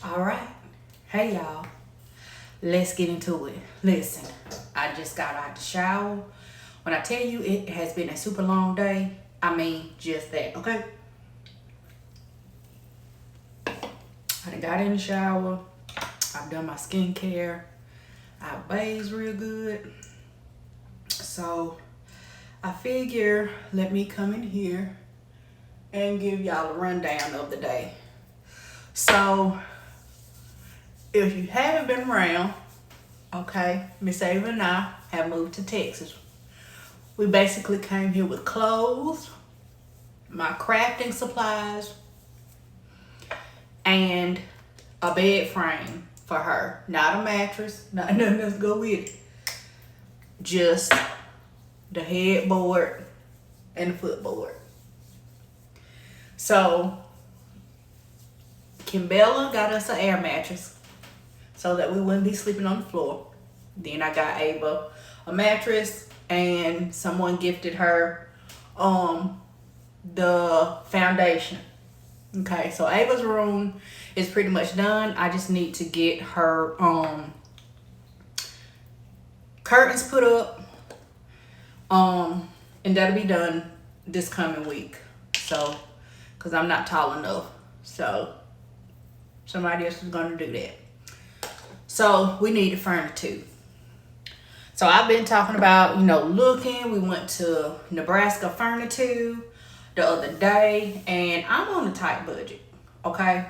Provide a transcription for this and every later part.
All right. Hey, y'all. Let's get into it. Listen, I just got out the shower. When I tell you it has been a super long day, I mean just that, okay? I done got in the shower. I've done my skincare. I bathed real good. So I figure let me come in here and give y'all a rundown of the day. So if you haven't been around, okay, Miss Ava and I have moved to Texas. We basically came here with clothes, my crafting supplies, and a bed frame for her. Not a mattress, not nothing else to go with it. Just the headboard and the footboard. So Kimbella got us an air mattress so that we wouldn't be sleeping on the floor. Then I got Ava a mattress, and someone gifted her the foundation. Okay, so Ava's room is pretty much done. I just need to get her curtains put up, and that'll be done this coming week. So, because I'm not tall enough, so somebody else is gonna do that. So we need to furniture too. So I've been talking about, looking. We went to Nebraska Furniture the other day, and I'm on a tight budget, okay?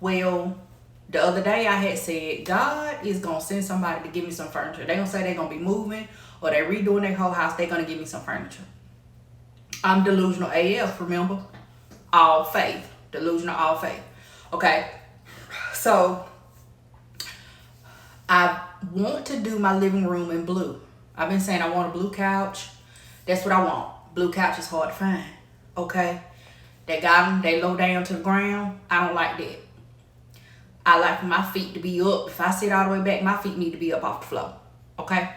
Well, the other day I had said, God is going to send somebody to give me some furniture. They're going to say they're going to be moving or they're redoing their whole house. They're going to give me some furniture. I'm delusional AF, remember? All faith. Delusional, all faith. Okay? So I want to do my living room in blue. I've been saying I want a blue couch. That's what I want. Blue couch is hard to find. Okay? They got them. They low down to the ground. I don't like that. I like my feet to be up. If I sit all the way back, my feet need to be up off the floor. Okay?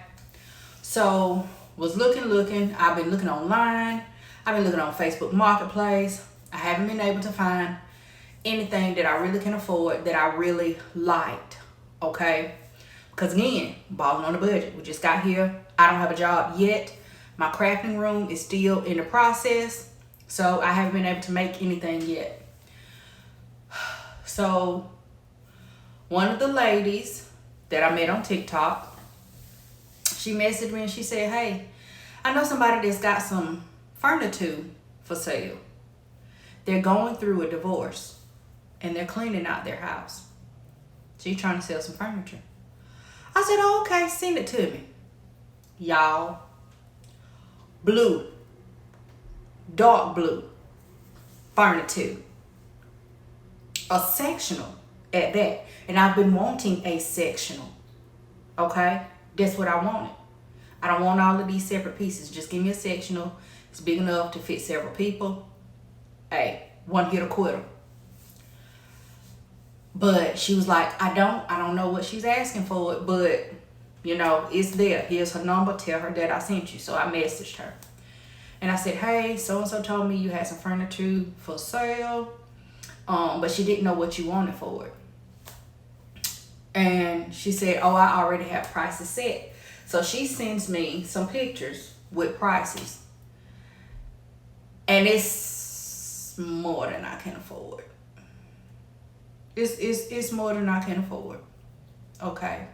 So, was looking. I've been looking online. I've been looking on Facebook Marketplace. I haven't been able to find anything that I really can afford that I really liked. Okay? Because again, balling on the budget. We just got here. I don't have a job yet. My crafting room is still in the process. So I haven't been able to make anything yet. So one of the ladies that I met on TikTok, she messaged me and she said, hey, I know somebody that's got some furniture for sale. They're going through a divorce and they're cleaning out their house. She's trying to sell some furniture. I said, oh, okay, send it to me. Y'all, blue, dark blue, furniture, a sectional at that. And I've been wanting a sectional, okay? That's what I wanted. I don't want all of these separate pieces. Just give me a sectional. It's big enough to fit several people. Hey, one hit a quitter. But she was like, I don't know what she's asking for it, but it's there. Here's her number. Tell her that I sent you. So I messaged her. And I said, hey, so-and-so told me you had some furniture for sale. But she didn't know what you wanted for it. And she said, oh, I already have prices set. So she sends me some pictures with prices. And it's more than I can afford. It's more than I can afford. Okay.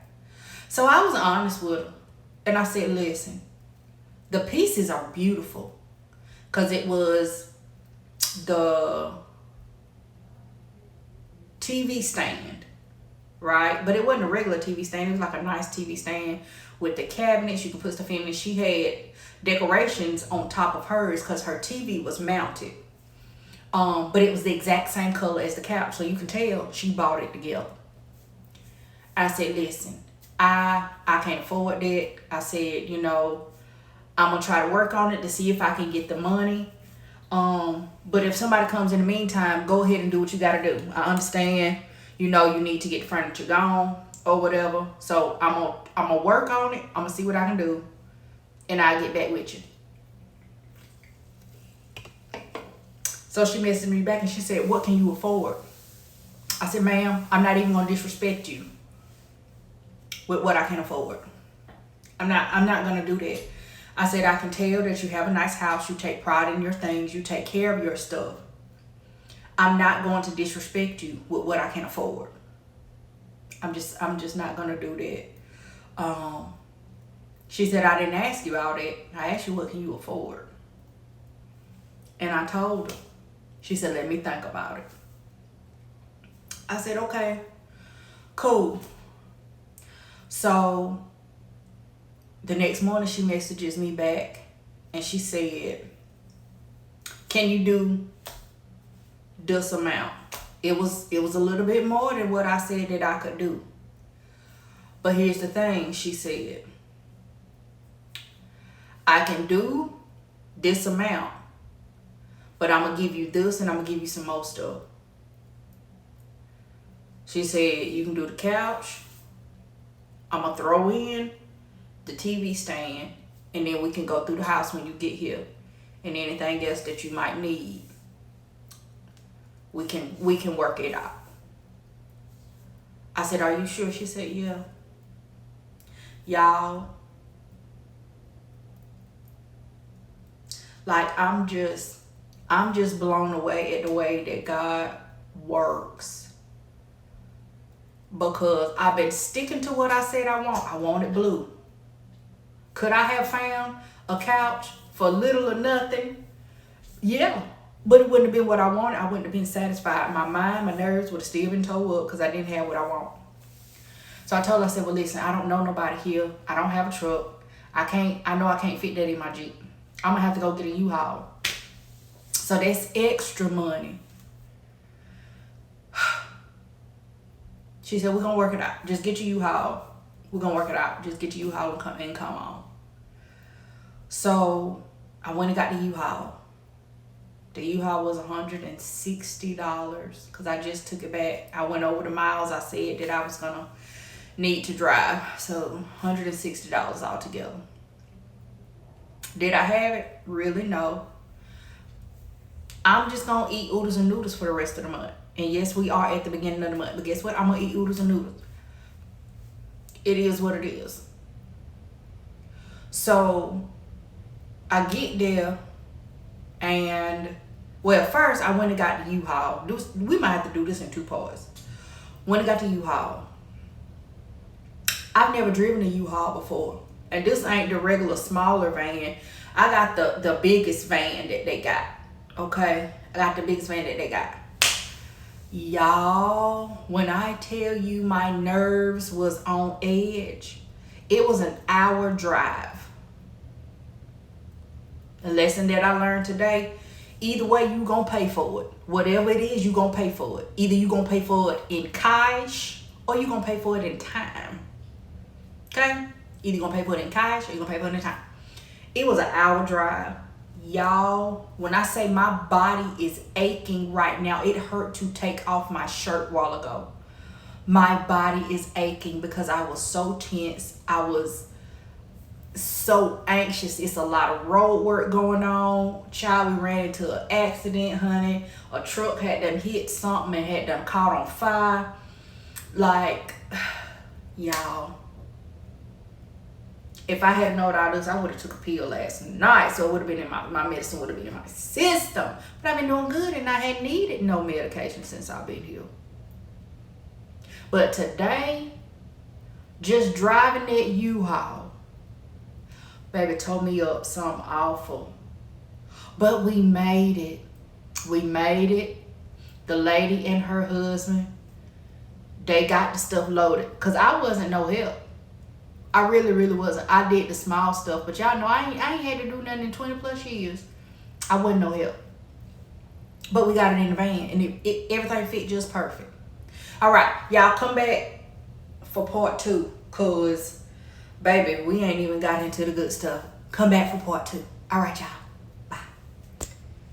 So I was honest with her. And I said, listen, the pieces are beautiful. Because it was the TV stand, right? But it wasn't a regular TV stand. It was like a nice TV stand with the cabinets. You could put stuff in. And she had decorations on top of hers because her TV was mounted. But it was the exact same color as the couch. So you can tell she bought it together. I said, listen, I can't afford that. I said, I'm going to try to work on it to see if I can get the money. But if somebody comes in the meantime, go ahead and do what you got to do. I understand, you need to get furniture gone or whatever. So I'm going to work on it. I'm going to see what I can do. And I'll get back with you. So she messaged me back and she said, what can you afford? I said, ma'am, I'm not even gonna disrespect you with what I can afford. I'm not gonna do that. I said, I can tell that you have a nice house, you take pride in your things, you take care of your stuff. I'm not going to disrespect you with what I can afford. I'm just not gonna do that. She said, I didn't ask you all that. I asked you, what can you afford? And I told her. She said, let me think about it. I said, okay, cool. So the next morning she messages me back and she said, can you do this amount? It was a little bit more than what I said that I could do. But here's the thing, she said, I can do this amount, but I'm going to give you this and I'm going to give you some more stuff. She said, you can do the couch. I'm going to throw in the TV stand, and then we can go through the house when you get here. And anything else that you might need, we can work it out. I said, are you sure? She said, yeah. Y'all, like, I'm just blown away at the way that God works. Because I've been sticking to what I said I want. I want it blue. Could I have found a couch for little or nothing? Yeah. But it wouldn't have been what I wanted. I wouldn't have been satisfied. My mind, my nerves would have still been tore up because I didn't have what I want. So I told her, I said, well, listen, I don't know nobody here. I don't have a truck. I know I can't fit that in my Jeep. I'm going to have to go get a U-Haul. So that's extra money. She said, we're going to work it out. Just get your U-Haul. We're going to work it out. Just get your U-Haul and come on. So I went and got the U-Haul. The U-Haul was $160 because I just took it back. I went over the miles I said that I was going to need to drive. So $160 altogether. Did I have it? Really, no. I'm just going to eat oodles and noodles for the rest of the month. And yes, we are at the beginning of the month. But guess what? I'm going to eat oodles and noodles. It is what it is. So I get there and, well, first I went and got the U-Haul. We might have to do this in 2 parts. Went and got the U-Haul. I've never driven a U-Haul before. And this ain't the regular smaller van. I got the biggest van that they got. Okay? I got the biggest van that they got. Y'all, when I tell you my nerves was on edge, it was an hour drive. A lesson that I learned today, either way you gonna pay for it. Whatever it is, you gonna pay for it. Either you gonna pay for it in cash or you gonna pay for it in time. Okay? Either you gonna pay for it in cash or you gonna pay for it in time. It was an hour drive. Y'all, when I say my body is aching right now, it hurt to take off my shirt a while ago. My body is aching because I was so tense. I was so anxious. It's a lot of road work going on. Child, we ran into an accident, honey. A truck had done hit something and had done caught on fire. Like, y'all, if I had known all this, I would have took a pill last night. So it would have been in my medicine would have been in my system. But I've been doing good and I hadn't needed no medication since I've been here. But today, just driving that U-Haul, baby, tore me up something awful. But we made it. We made it. The lady and her husband, they got the stuff loaded. Because I wasn't no help. I really, really wasn't. I did the small stuff. But y'all know I ain't had to do nothing in 20 plus years. I wasn't no help. But we got it in the van. And everything fit just perfect. All right. Y'all come back for part 2. Because, baby, we ain't even got into the good stuff. Come back for part 2. All right, y'all.